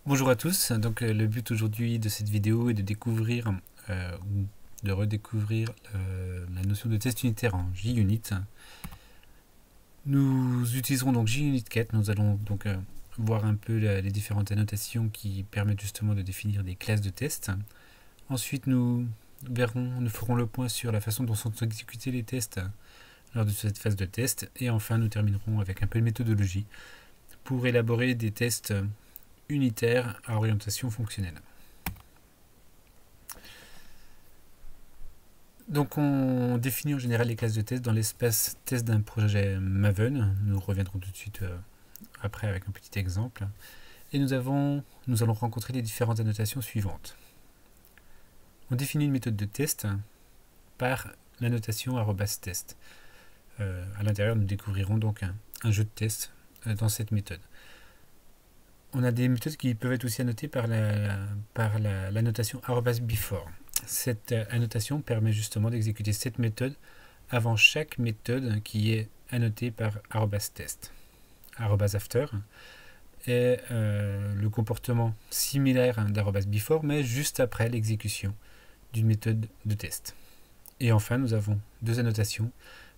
Bonjour à tous, donc le but aujourd'hui de cette vidéo est de découvrir ou de redécouvrir la notion de test unitaire en JUnit. Nous utiliserons donc JUnit4, nous allons donc voir un peu les différentes annotations qui permettent justement de définir des classes de test. Ensuite nous ferons le point sur la façon dont sont exécutés les tests lors de cette phase de test, et enfin nous terminerons avec un peu de méthodologie pour élaborer des tests unitaire à orientation fonctionnelle. Donc on définit en général les classes de test dans l'espace test d'un projet Maven. Nous reviendrons tout de suite après avec un petit exemple. Et nous allons rencontrer les différentes annotations suivantes. On définit une méthode de test par l'annotation @test. À l'intérieur, nous découvrirons donc un jeu de test dans cette méthode. On a des méthodes qui peuvent être aussi annotées par l'annotation @before. Cette annotation permet justement d'exécuter cette méthode avant chaque méthode qui est annotée par @test. @after est le comportement similaire d'arrobas_before, mais juste après l'exécution d'une méthode de test. Et enfin, nous avons deux annotations,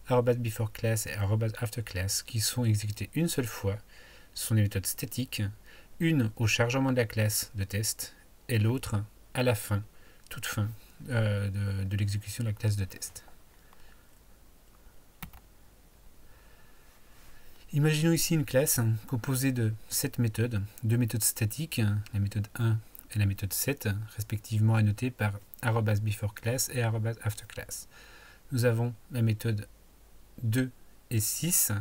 @beforeClass et @afterClass, qui sont exécutées une seule fois. Ce sont des méthodes statiques, une au chargement de la classe de test et l'autre à la fin, toute fin de l'exécution de la classe de test. Imaginons ici une classe composée de 7 méthodes, deux méthodes statiques, la méthode 1 et la méthode 7, respectivement annotées par @beforeClass et @afterClass. Nous avons la méthode 2 et 6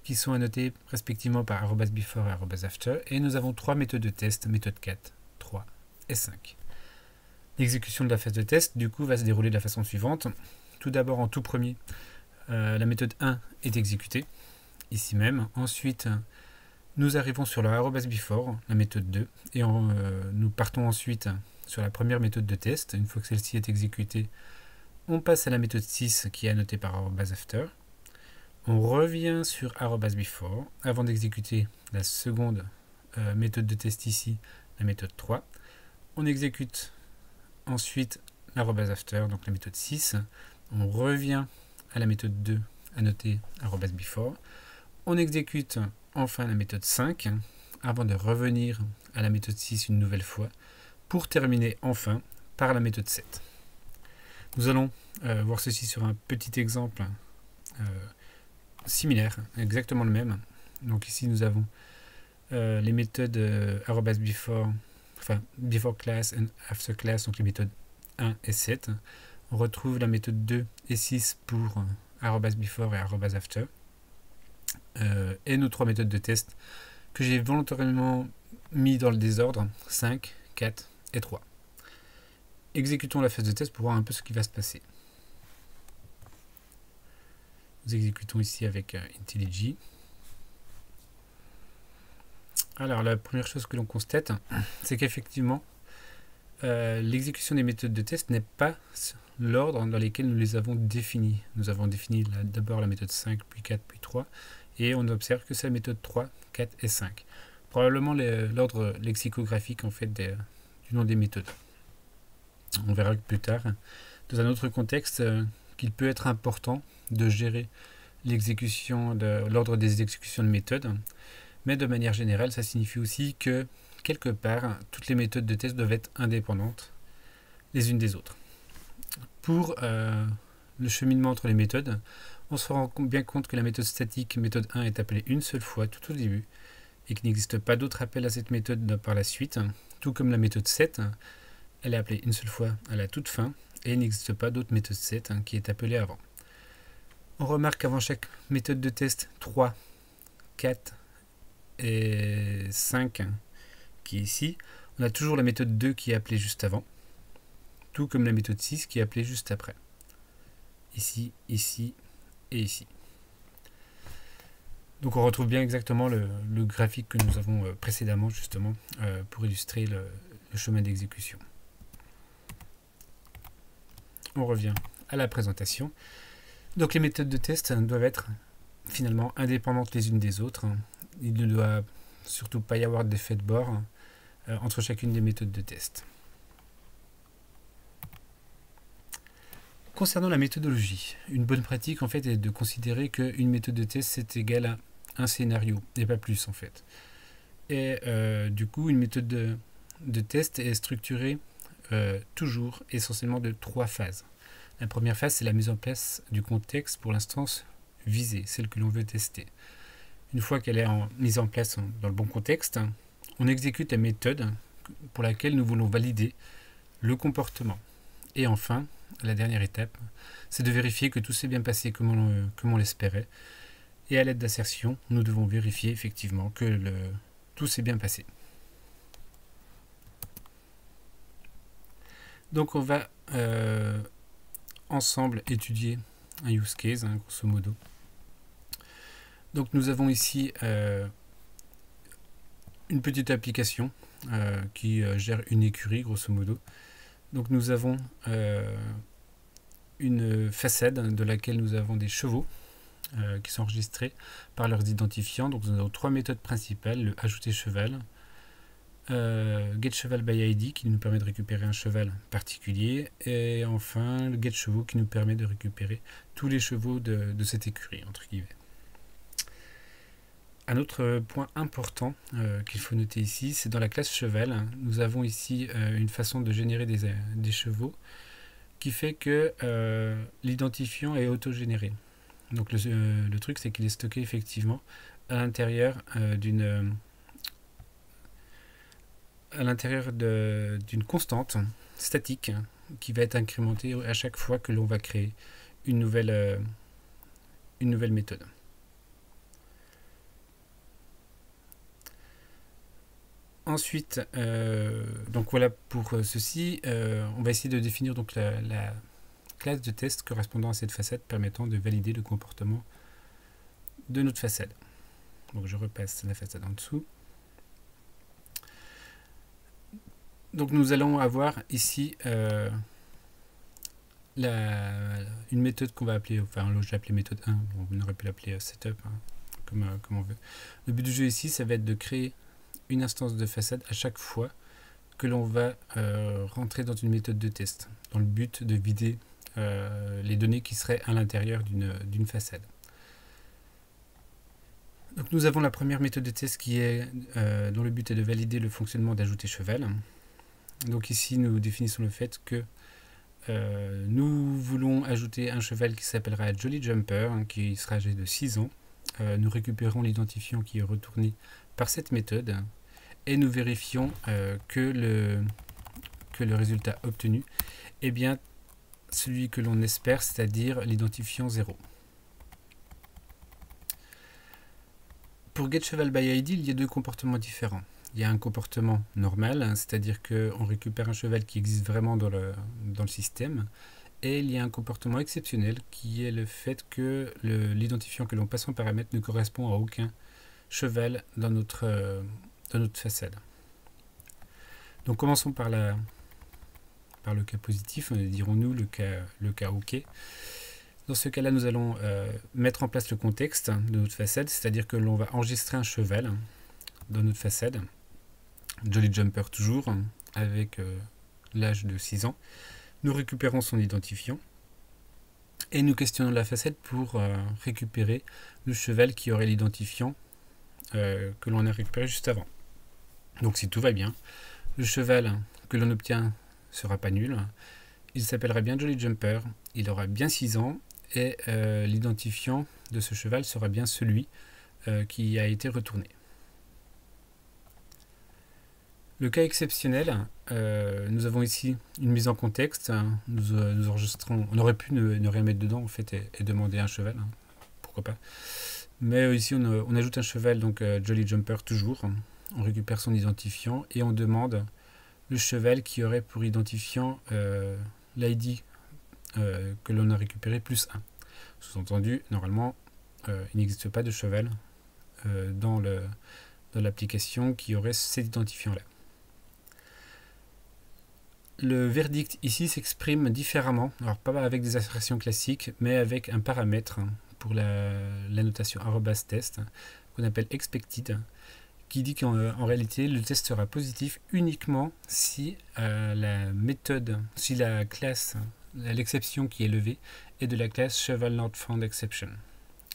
qui sont annotées respectivement par @before et @after, et nous avons trois méthodes de test, méthode 4, 3 et 5. L'exécution de la phase de test du coup va se dérouler de la façon suivante. Tout d'abord, en tout premier, la méthode 1 est exécutée, ici même. Ensuite, nous arrivons sur le @before, la méthode 2, et nous partons ensuite sur la première méthode de test. Une fois que celle-ci est exécutée, on passe à la méthode 6 qui est annotée par @after. On revient sur @before avant d'exécuter la seconde méthode de test ici, la méthode 3. On exécute ensuite @after, donc la méthode 6. On revient à la méthode 2 annotée @before. On exécute enfin la méthode 5 avant de revenir à la méthode 6 une nouvelle fois pour terminer enfin par la méthode 7. Nous allons voir ceci sur un petit exemple similaire, exactement le même. Donc ici nous avons les méthodes @before, enfin beforeClass et afterClass, donc les méthodes 1 et 7. On retrouve la méthode 2 et 6 pour @before et @after. Et nos trois méthodes de test que j'ai volontairement mis dans le désordre, 5, 4 et 3. Exécutons la phase de test pour voir un peu ce qui va se passer. Nous exécutons ici avec IntelliJ. Alors la première chose que l'on constate, c'est qu'effectivement l'exécution des méthodes de test n'est pas l'ordre dans lequel nous les avons définies. Nous avons défini d'abord la méthode 5, puis 4, puis 3, et on observe que c'est la méthode 3, 4 et 5. Probablement l'ordre lexicographique en fait du nom des méthodes. On verra plus tard, dans un autre contexte, qu'il peut être important de gérer l'ordre des exécutions de méthodes, mais de manière générale, ça signifie aussi que quelque part, toutes les méthodes de test doivent être indépendantes les unes des autres. Pour le cheminement entre les méthodes, on se rend bien compte que la méthode statique, méthode 1, est appelée une seule fois tout au début, et qu'il n'existe pas d'autre appel à cette méthode par la suite, tout comme la méthode 7, elle est appelée une seule fois à la toute fin, et il n'existe pas d'autre méthode 7 qui est appelée avant. On remarque qu'avant chaque méthode de test 3, 4 et 5, qui est ici, on a toujours la méthode 2 qui est appelée juste avant, tout comme la méthode 6 qui est appelée juste après. Ici, ici et ici. Donc on retrouve bien exactement le graphique que nous avons précédemment justement pour illustrer le chemin d'exécution. On revient à la présentation. Donc les méthodes de test doivent être finalement indépendantes les unes des autres. Il ne doit surtout pas y avoir d'effet de bord entre chacune des méthodes de test. Concernant la méthodologie, une bonne pratique en fait est de considérer qu'une méthode de test c'est égal à un scénario et pas plus en fait. Et du coup une méthode de test est structurée toujours essentiellement de 3 phases. La première phase c'est la mise en place du contexte pour l'instance visée, celle que l'on veut tester. Une fois qu'elle est mise en place dans le bon contexte, on exécute la méthode pour laquelle nous voulons valider le comportement. Et enfin, la dernière étape, c'est de vérifier que tout s'est bien passé comme on l'espérait. Et à l'aide d'assertions, nous devons vérifier effectivement que tout s'est bien passé. Donc on va ensemble étudier un use case, grosso modo. Donc nous avons ici une petite application qui gère une écurie, grosso modo. Donc nous avons une façade de laquelle nous avons des chevaux qui sont enregistrés par leurs identifiants. Donc nous avons 3 méthodes principales, le ajouter cheval, getChevalById qui nous permet de récupérer un cheval particulier, et enfin le getChevaux qui nous permet de récupérer tous les chevaux de cette écurie, entre guillemets. Un autre point important qu'il faut noter ici, c'est dans la classe cheval, nous avons ici une façon de générer des chevaux qui fait que l'identifiant est autogénéré. Donc le truc c'est qu'il est stocké effectivement à l'intérieur d'une constante statique qui va être incrémentée à chaque fois que l'on va créer une nouvelle méthode. Ensuite, donc voilà pour ceci, on va essayer de définir donc la classe de test correspondant à cette façade permettant de valider le comportement de notre façade. Donc je repasse la façade en dessous. Donc nous allons avoir ici une méthode qu'on va appeler, enfin je vais l'appeler méthode 1, on aurait pu l'appeler setup, comme on veut. Le but du jeu ici, ça va être de créer une instance de façade à chaque fois que l'on va rentrer dans une méthode de test, dans le but de vider les données qui seraient à l'intérieur d'une façade. Donc nous avons la première méthode de test qui est dont le but est de valider le fonctionnement d'ajouter cheval. Donc ici nous définissons le fait que nous voulons ajouter un cheval qui s'appellera Jolly Jumper, qui sera âgé de 6 ans. Nous récupérons l'identifiant qui est retourné par cette méthode et nous vérifions que le résultat obtenu est bien celui que l'on espère, c'est-à-dire l'identifiant 0. Pour getChevalById, il y a 2 comportements différents. Il y a un comportement normal, c'est-à-dire qu'on récupère un cheval qui existe vraiment dans le système, et il y a un comportement exceptionnel qui est le fait que l'identifiant que l'on passe en paramètre ne correspond à aucun cheval dans notre façade. Donc commençons par le cas positif, dirons-nous le cas OK. Dans ce cas-là, nous allons mettre en place le contexte de notre façade, c'est-à-dire que l'on va enregistrer un cheval dans notre façade, Jolly Jumper toujours, avec l'âge de 6 ans. Nous récupérons son identifiant et nous questionnons la façade pour récupérer le cheval qui aurait l'identifiant que l'on a récupéré juste avant. Donc si tout va bien, le cheval que l'on obtient sera pas nul, il s'appellera bien Jolly Jumper, il aura bien 6 ans et l'identifiant de ce cheval sera bien celui qui a été retourné. Le cas exceptionnel, nous avons ici une mise en contexte, nous enregistrons, on aurait pu ne rien mettre dedans en fait et demander un cheval, pourquoi pas. Mais ici on ajoute un cheval, donc Jolly Jumper toujours, on récupère son identifiant et on demande le cheval qui aurait pour identifiant l'ID que l'on a récupéré plus 1. Sous-entendu, normalement, il n'existe pas de cheval dans l'application qui aurait cet identifiant-là. Le verdict ici s'exprime différemment, alors pas avec des assertions classiques, mais avec un paramètre pour la notation @test qu'on appelle expected, qui dit qu'en réalité le test sera positif uniquement si la méthode, si la classe, l'exception qui est levée est de la classe Shovel Not Found Exception.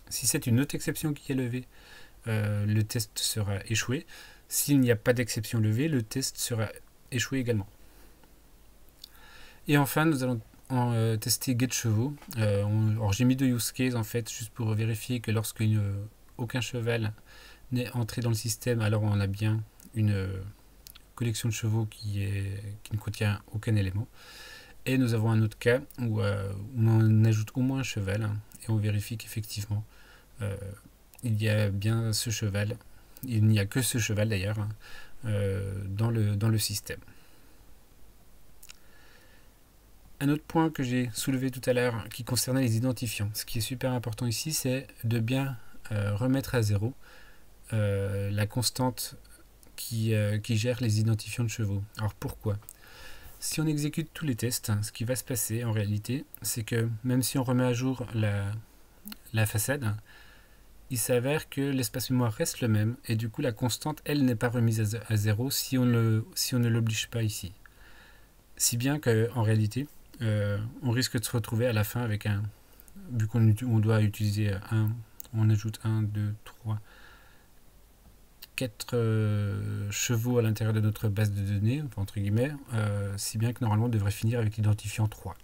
Si c'est une autre exception qui est levée, le test sera échoué. S'il n'y a pas d'exception levée, le test sera échoué également. Et enfin, nous allons tester getChevaux. Alors j'ai mis 2 use cases en fait, juste pour vérifier que lorsque aucun cheval n'est entré dans le système, alors on a bien une collection de chevaux qui ne contient aucun élément. Et nous avons un autre cas où on ajoute au moins un cheval et on vérifie qu'effectivement il y a bien ce cheval. Il n'y a que ce cheval d'ailleurs dans le système. Un autre point que j'ai soulevé tout à l'heure qui concernait les identifiants. Ce qui est super important ici, c'est de bien remettre à zéro la constante qui gère les identifiants de chevaux. Alors pourquoi ? Si on exécute tous les tests, ce qui va se passer en réalité, c'est que même si on remet à jour la façade, il s'avère que l'espace mémoire reste le même et du coup la constante, elle, n'est pas remise à zéro si on ne l'oblige pas ici. Si bien qu'en réalité, on risque de se retrouver à la fin avec vu qu'on doit utiliser on ajoute 1, 2, 3, 4 chevaux à l'intérieur de notre base de données, entre guillemets, si bien que normalement on devrait finir avec l'identifiant 3.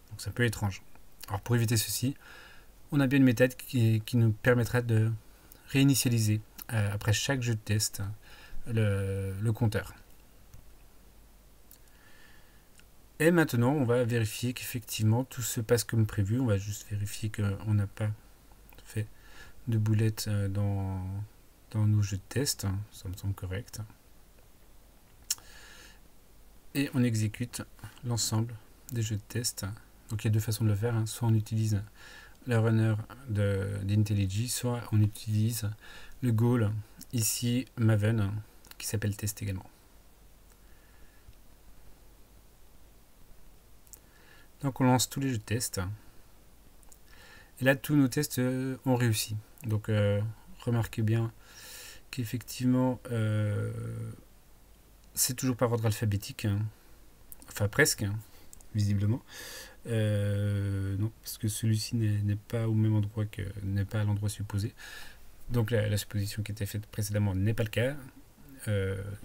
Donc c'est un peu étrange. Alors pour éviter ceci, on a bien une méthode qui nous permettra de réinitialiser après chaque jeu de test le compteur. Et maintenant, on va vérifier qu'effectivement tout se passe comme prévu. On va juste vérifier qu'on n'a pas fait de boulettes dans nos jeux de test. Ça me semble correct. Et on exécute l'ensemble des jeux de test. Donc il y a 2 façons de le faire. Soit on utilise le runner d'IntelliJ, soit on utilise le goal, ici Maven, qui s'appelle test également. Donc on lance tous les jeux de test. Et là, tous nos tests ont réussi. Donc remarquez bien qu'effectivement, c'est toujours par ordre alphabétique. Enfin presque, visiblement. Non, parce que celui-ci n'est pas au même endroit n'est pas à l'endroit supposé. Donc la supposition qui était faite précédemment n'est pas le cas.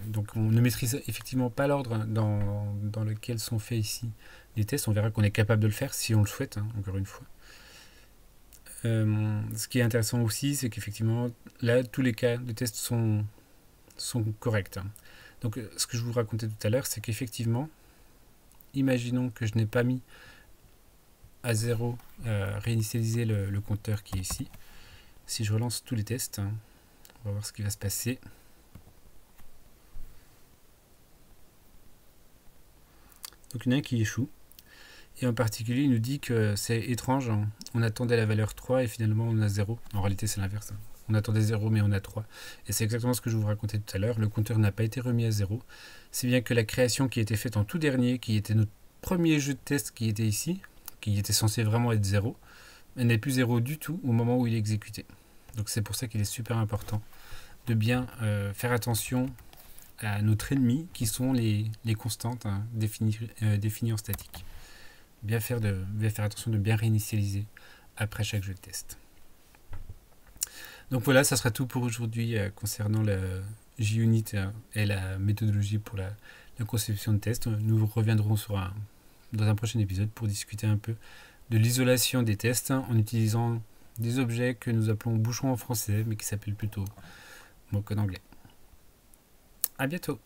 Donc on ne maîtrise effectivement pas l'ordre dans lequel sont faits ici les tests. On verra qu'on est capable de le faire si on le souhaite, encore une fois. Ce qui est intéressant aussi, c'est qu'effectivement, là, tous les cas de tests sont corrects. Donc ce que je vous racontais tout à l'heure, c'est qu'effectivement, imaginons que je n'ai pas mis à zéro, réinitialiser le compteur qui est ici. Si je relance tous les tests, on va voir ce qui va se passer. Donc il y en a un qui échoue. Et en particulier, il nous dit que c'est étrange. On attendait la valeur 3 et finalement on a 0. En réalité, c'est l'inverse. On attendait 0 mais on a 3. Et c'est exactement ce que je vous racontais tout à l'heure. Le compteur n'a pas été remis à 0. C'est bien que la création qui a été faite en tout dernier, qui était notre premier jeu de test qui était ici, qui était censé vraiment être 0, elle n'est plus 0 du tout au moment où il est exécuté. Donc c'est pour ça qu'il est super important de bien faire attention à notre ennemi qui sont les constantes définies en statique. Bien faire attention de bien réinitialiser après chaque jeu de test. Donc voilà, ça sera tout pour aujourd'hui concernant le JUnit et la méthodologie pour la conception de tests. Nous reviendrons dans un prochain épisode pour discuter un peu de l'isolation des tests en utilisant des objets que nous appelons bouchons en français mais qui s'appellent plutôt mots en anglais. À bientôt.